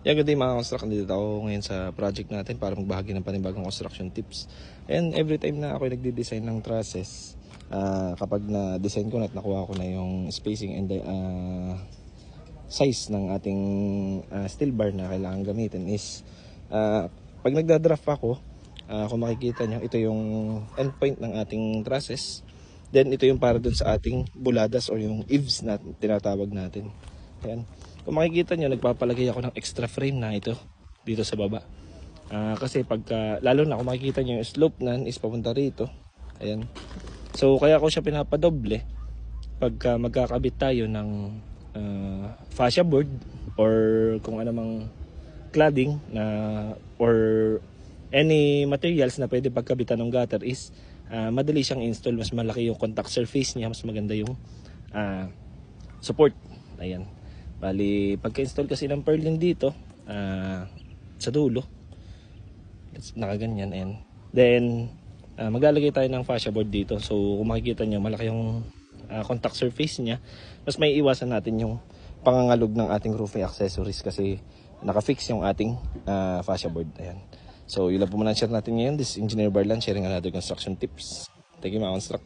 Yeah, good day mga construct. Nandito ako ngayon sa project natin para magbahagi ng panibagong construction tips. And every time na ako nagde-design ng trusses, kapag na-design ko na at nakuha ko na yung spacing and size ng ating steel bar na kailangan gamitin is pag nagda-draft ako, kung makikita nyo, ito yung endpoint ng ating trusses. Then ito yung para dun sa ating buladas or yung eaves na tinatawag natin. Ayan. Kung makikita nyo, nagpapalagay ako ng extra frame na ito dito sa baba. Kasi lalo na kung makikita nyo yung slope nan is papunta rito. Ayan. So kaya ko siya pinapadoble pagka magkakabit tayo ng fascia board or kung ano mang cladding na or any materials na pwede pagkabitan ng gutter is madali siyang install. Mas malaki yung contact surface niya, mas maganda yung support. Ayan. Bali, pagka-install kasi ng purlin dito sa dulo, nakaganyan. And then maglalagay tayo ng fascia board dito. So kung makikita nyo, malaki yung contact surface niya. Mas may iwasan natin yung pangangalog ng ating roofing accessories kasi nakafix yung ating fascia board. Ayan. So yun lang po muna share natin ngayon. This is Engineer Barlan sharing another construction tips. Thank you mga construct.